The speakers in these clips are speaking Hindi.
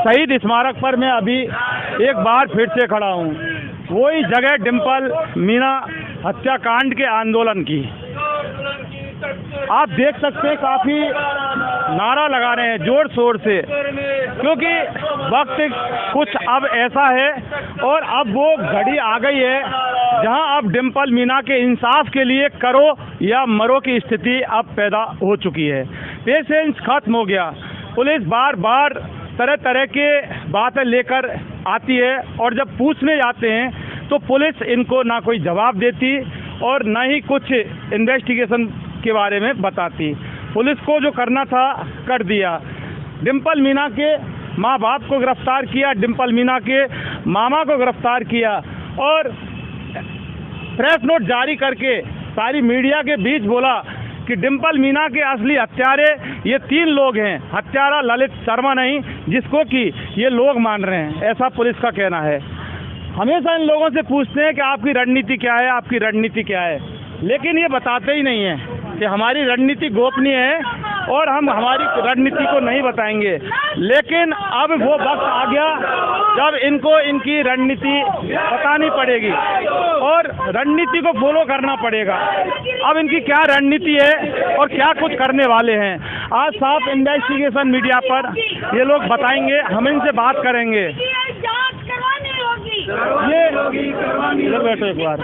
शहीद स्मारक पर मैं अभी एक बार फिर से खड़ा हूँ। वही जगह डिम्पल मीना हत्याकांड के आंदोलन की। आप देख सकते हैं काफ़ी नारा लगा रहे हैं जोर शोर से, क्योंकि वक्त कुछ अब ऐसा है और अब वो घड़ी आ गई है जहां अब डिम्पल मीना के इंसाफ के लिए करो या मरो की स्थिति अब पैदा हो चुकी है। पेशेंस खत्म हो गया। पुलिस बार बार तरह तरह के बातें लेकर आती है और जब पूछने जाते हैं तो पुलिस इनको ना कोई जवाब देती और ना ही कुछ इन्वेस्टिगेशन के बारे में बताती। पुलिस को जो करना था कर दिया। डिम्पल मीना के माँ बाप को गिरफ्तार किया, डिम्पल मीना के मामा को गिरफ्तार किया और प्रेस नोट जारी करके सारी मीडिया के बीच बोला कि डिम्पल मीना के असली हत्यारे ये 3 लोग हैं, हत्यारा ललित शर्मा नहीं, जिसको कि ये लोग मान रहे हैं। ऐसा पुलिस का कहना है। हमेशा इन लोगों से पूछते हैं कि आपकी रणनीति क्या है, आपकी रणनीति क्या है, लेकिन ये बताते ही नहीं हैं कि हमारी रणनीति गोपनीय है और हम हमारी रणनीति को नहीं बताएंगे। लेकिन अब वो वक्त आ गया जब इनको इनकी रणनीति बतानी पड़ेगी और रणनीति को फॉलो करना पड़ेगा। अब इनकी क्या रणनीति है और क्या कुछ करने वाले हैं, आज साफ इन्वेस्टिगेशन मीडिया पर ये लोग बताएंगे। हम इनसे बात करेंगे। ये इधर बैठो एक बार।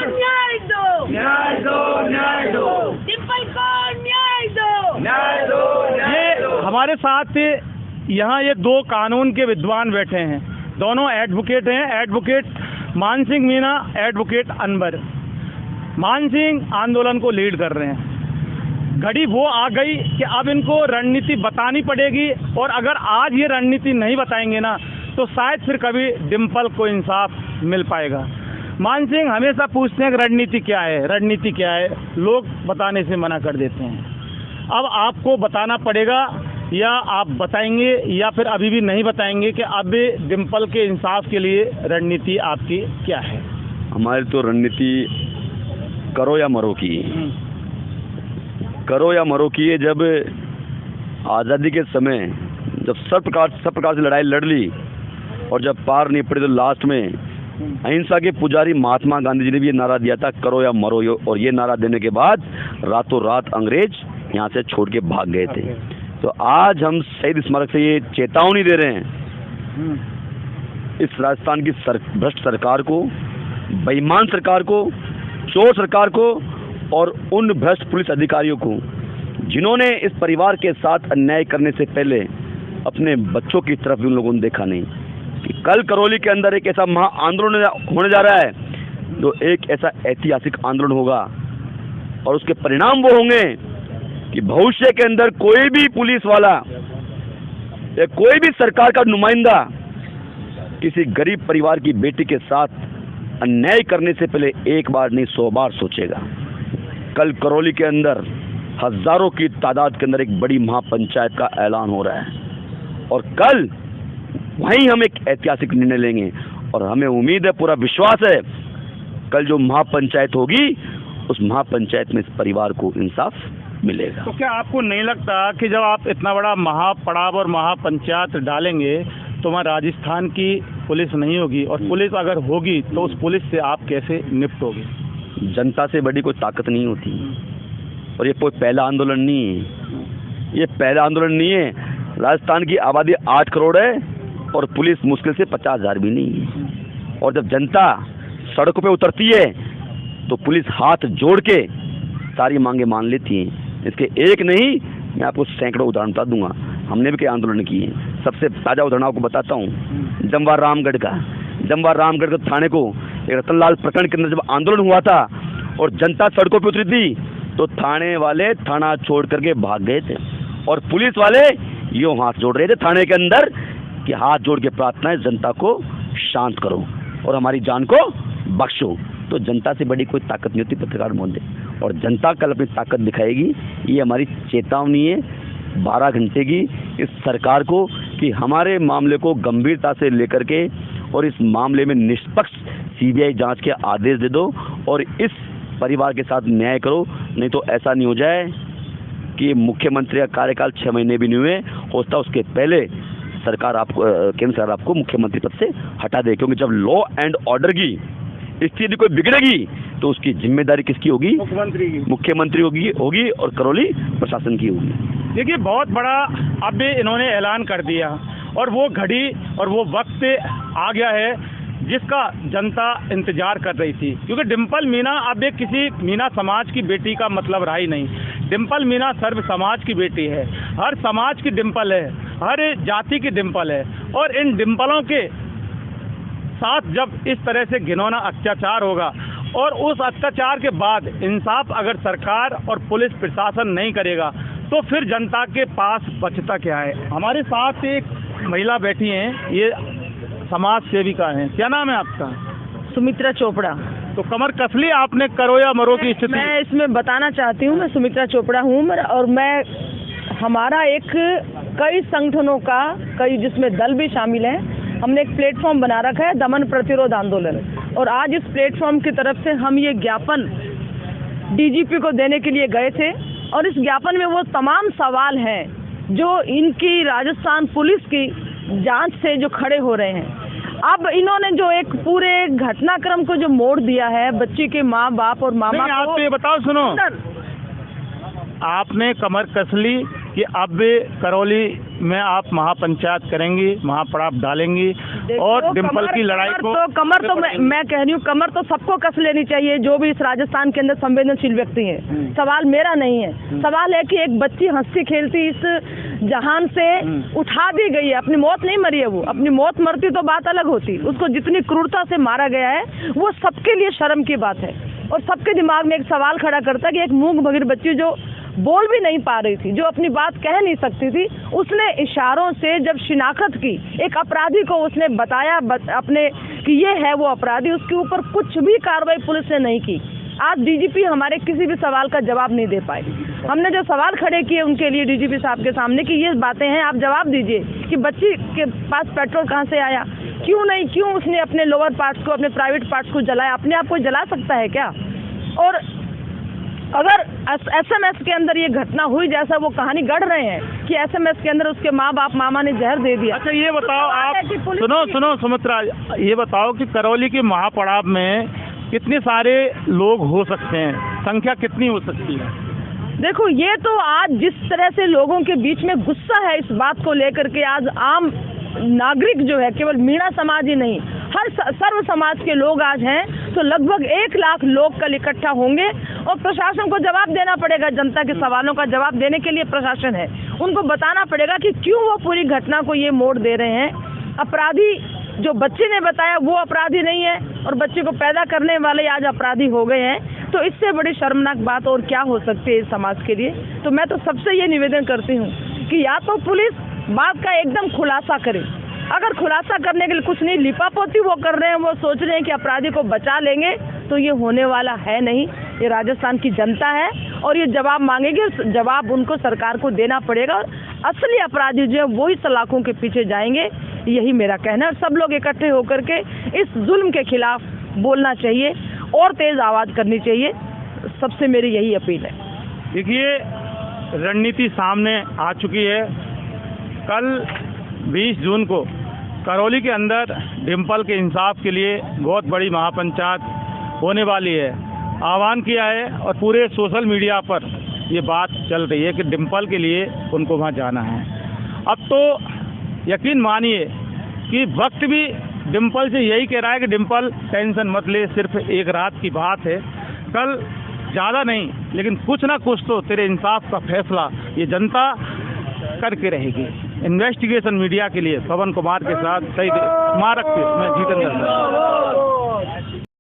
न्याय दो, न्याय दो, न्याय दो, डिम्पल को न्याय दो, न्याय दो। ये हमारे साथ यहाँ ये 2 कानून के विद्वान बैठे हैं, दोनों एडवोकेट हैं। एडवोकेट मान सिंह मीना, एडवोकेट अनवर। मान सिंह आंदोलन को लीड कर रहे हैं। घड़ी वो आ गई कि अब इनको रणनीति बतानी पड़ेगी और अगर आज ये रणनीति नहीं बताएंगे ना तो शायद फिर कभी डिम्पल को इंसाफ मिल पाएगा। मान सिंह हमेशा पूछते हैं कि रणनीति क्या है, रणनीति क्या है, लोग बताने से मना कर देते हैं। अब आपको बताना पड़ेगा या आप बताएंगे या फिर अभी भी नहीं बताएंगे कि अब डिम्पल के इंसाफ के लिए रणनीति आपकी क्या है? हमारी तो रणनीति करो या मरो की, करो या मरो की है। जब आज़ादी के समय जब सब प्रकार से लड़ाई लड़ ली और जब पार नहीं पड़ी तो लास्ट में अहिंसा के पुजारी महात्मा गांधी जी ने भी ये नारा दिया था, करो या मरो। और ये नारा देने के बाद रातों रात अंग्रेज यहाँ से छोड़ के भाग गए थे। तो आज हम शहीद स्मारक से ये चेतावनी दे रहे हैं इस राजस्थान की भ्रष्ट सरकार को, बेईमान सरकार को, चोर सरकार को और उन भ्रष्ट पुलिस अधिकारियों को जिन्होंने इस परिवार के साथ अन्याय करने से पहले अपने बच्चों की तरफ भी उन लोगों ने देखा नहीं। कि कल करौली के अंदर एक ऐसा महा आंदोलन होने जा रहा है जो एक ऐसा ऐतिहासिक आंदोलन होगा और उसके परिणाम वो होंगे कि भविष्य के अंदर कोई भी पुलिस वाला या कोई भी सरकार का नुमाइंदा किसी गरीब परिवार की बेटी के साथ अन्याय करने से पहले एक बार नहीं 100 बार सोचेगा। कल करौली के अंदर हजारों की तादाद के अंदर एक बड़ी महापंचायत का ऐलान हो रहा है और कल वहीं हम एक ऐतिहासिक निर्णय लेंगे और हमें उम्मीद है, पूरा विश्वास है, कल जो महापंचायत होगी उस महापंचायत में इस परिवार को इंसाफ मिलेगा। तो क्या आपको नहीं लगता कि जब आप इतना बड़ा महापड़ाव और महापंचायत डालेंगे तो वहाँ राजस्थान की पुलिस नहीं होगी और पुलिस अगर होगी तो उस पुलिस से आप कैसे निपटोगे? जनता से बड़ी कोई ताकत नहीं होती और ये कोई पहला आंदोलन नहीं है। ये पहला आंदोलन नहीं है। राजस्थान की आबादी 8 करोड़ है और पुलिस मुश्किल से 50,000 भी नहीं है। और जब जनता सड़कों पे उतरती है तो पुलिस हाथ जोड़ के सारी मांगे मान लेती है। इसके एक नहीं, मैं आपको सैकड़ों उदाहरण बता दूंगा। हमने भी कई आंदोलन किए हैं। सबसे ताज़ा उदाहरण आपको बताता हूँ, जमवार रामगढ़ के थाने को एक रतनलाल प्रकरण के अंदर जब आंदोलन हुआ था और जनता सड़कों पर उतरी थी तो थाने वाले थाना छोड़ करके भाग गए थे और पुलिस वाले यूँ हाथ जोड़ रहे थे थाने के अंदर कि हाथ जोड़ के प्रार्थना है, जनता को शांत करो और हमारी जान को बख्शो। तो जनता से बड़ी कोई ताकत नहीं होती पत्रकार महोदय, और जनता कल अपनी ताकत दिखाएगी। ये हमारी चेतावनी है 12 घंटे की इस सरकार को कि हमारे मामले को गंभीरता से लेकर के और इस मामले में निष्पक्ष सीबीआई जांच के आदेश दे दो और इस परिवार के साथ न्याय करो। नहीं तो ऐसा नहीं हो जाए कि मुख्यमंत्री का कार्यकाल 6 महीने भी नहीं हुए, होता उसके पहले सरकार आपको केंद्र सरकार आपको मुख्यमंत्री पद से हटा दे, क्योंकि जब लॉ एंड ऑर्डर की स्थिति कोई बिगड़ेगी तो उसकी जिम्मेदारी किसकी होगी? मुख्यमंत्री होगी और करौली प्रशासन की होगी। देखिए, बहुत बड़ा अब इन्होंने ऐलान कर दिया और वो घड़ी और वो वक्त आ गया है जिसका जनता इंतजार कर रही थी, क्योंकि डिम्पल मीना अब एक किसी मीना समाज की बेटी का मतलब रहा ही नहीं। डिम्पल मीना सर्व समाज की बेटी है, हर समाज की डिम्पल है, हर जाति की डिम्पल है, और इन डिम्पलों के साथ जब इस तरह से घिनौना अत्याचार होगा और उस अत्याचार के बाद इंसाफ अगर सरकार और पुलिस प्रशासन नहीं करेगा तो फिर जनता के पास बचता क्या है। हमारे साथ एक महिला बैठी हैं, ये समाज सेविका हैं। क्या नाम है आपका? सुमित्रा चोपड़ा। तो कमर कस ली आपने, करो या मरो की स्थिति? मैं इसमें बताना चाहती हूँ, मैं सुमित्रा चोपड़ा हूँ और मैं हमारा एक कई संगठनों का कई जिसमें दल भी शामिल है, हमने एक प्लेटफॉर्म बना रखा है दमन प्रतिरोध आंदोलन, और आज इस प्लेटफॉर्म की तरफ से हम ये ज्ञापन डीजीपी को देने के लिए गए थे और इस ज्ञापन में वो तमाम सवाल हैं जो इनकी राजस्थान पुलिस की जांच से जो खड़े हो रहे हैं। अब इन्होंने जो एक पूरे घटनाक्रम को जो मोड़ दिया है, बच्ची के माँ बाप और मामा को। आप ये बताओ, सुनो, आपने कमर कस ली कि अब करौली में आप महापंचायत करेंगी, महापड़ाव डालेंगी और डिम्पल की लड़ाई को। कमर तो मैं कह रही हूँ, कमर तो सबको कस लेनी चाहिए जो भी इस राजस्थान के अंदर संवेदनशील व्यक्ति है। सवाल मेरा नहीं है, सवाल है कि एक बच्ची हंसती खेलती इस जहान से उठा दी गई है, अपनी मौत नहीं मरी है। वो अपनी मौत मरती तो बात अलग होती, उसको जितनी क्रूरता से मारा गया है वो सबके लिए शर्म की बात है और सबके दिमाग में एक सवाल खड़ा करता है कि एक मूक बधिर बच्ची जो बोल भी नहीं पा रही थी, जो अपनी बात कह नहीं सकती थी, उसने इशारों से जब शिनाख्त की, एक अपराधी को उसने बताया अपने कि ये है वो अपराधी, उसके ऊपर कुछ भी कार्रवाई पुलिस ने नहीं की। आज डीजीपी हमारे किसी भी सवाल का जवाब नहीं दे पाए। हमने जो सवाल खड़े किए उनके लिए डीजीपी साहब के सामने कि ये बातें हैं, आप जवाब दीजिए कि बच्ची के पास पेट्रोल कहाँ से आया, क्यों उसने अपने लोअर पार्ट्स को, अपने प्राइवेट पार्ट्स को जलाया, अपने आप को जला सकता है क्या? और अगर एसएमएस के अंदर ये घटना हुई जैसा वो कहानी गढ़ रहे हैं कि एसएमएस के अंदर उसके माँ बाप मामा ने जहर दे दिया। अच्छा, ये बताओ आप, सुनो सुमित्रा, ये बताओ कि करौली के महापड़ाव में कितने सारे लोग हो सकते हैं, संख्या कितनी हो सकती है? देखो, ये तो आज जिस तरह से लोगों के बीच में गुस्सा है इस बात को लेकर के, आज आम नागरिक जो है, केवल मीणा समाज ही नहीं, हर सर्व समाज के लोग आज हैं, तो लगभग 1 लाख लोग कल इकट्ठा होंगे और प्रशासन को जवाब देना पड़ेगा। जनता के सवालों का जवाब देने के लिए प्रशासन है, उनको बताना पड़ेगा कि क्यों वो पूरी घटना को ये मोड़ दे रहे हैं। अपराधी जो बच्चे ने बताया वो अपराधी नहीं है और बच्चे को पैदा करने वाले आज अपराधी हो गए हैं, तो इससे बड़ी शर्मनाक बात और क्या हो सकती है इस समाज के लिए। तो मैं तो सबसे ये निवेदन करती हूँ कि या तो पुलिस बात का एकदम खुलासा करे, अगर खुलासा करने के लिए कुछ नहीं, लिपापोती वो कर रहे हैं, वो सोच रहे हैं कि अपराधी को बचा लेंगे, तो ये होने वाला है नहीं। ये राजस्थान की जनता है और ये जवाब मांगेगी, जवाब उनको सरकार को देना पड़ेगा और असली अपराधी जो है वही सलाखों के पीछे जाएंगे, यही मेरा कहना है। सब लोग इकट्ठे होकर के इस जुल्म के खिलाफ बोलना चाहिए और तेज आवाज करनी चाहिए, सबसे मेरी यही अपील है। देखिए, रणनीति सामने आ चुकी है। कल 20 जून को करौली के अंदर डिम्पल के इंसाफ के लिए बहुत बड़ी महापंचायत होने वाली है। आह्वान किया है और पूरे सोशल मीडिया पर ये बात चल रही है कि डिम्पल के लिए उनको वहाँ जाना है। अब तो यकीन मानिए कि वक्त भी डिम्पल से यही कह रहा है कि डिम्पल टेंशन मत ले, सिर्फ एक रात की बात है, कल ज़्यादा नहीं लेकिन कुछ ना कुछ तो तेरे इंसाफ का फैसला ये जनता करके रहेगी। इन्वेस्टिगेशन मीडिया के लिए पवन कुमार के साथ सही स्मारक से मैं जितेंद्र।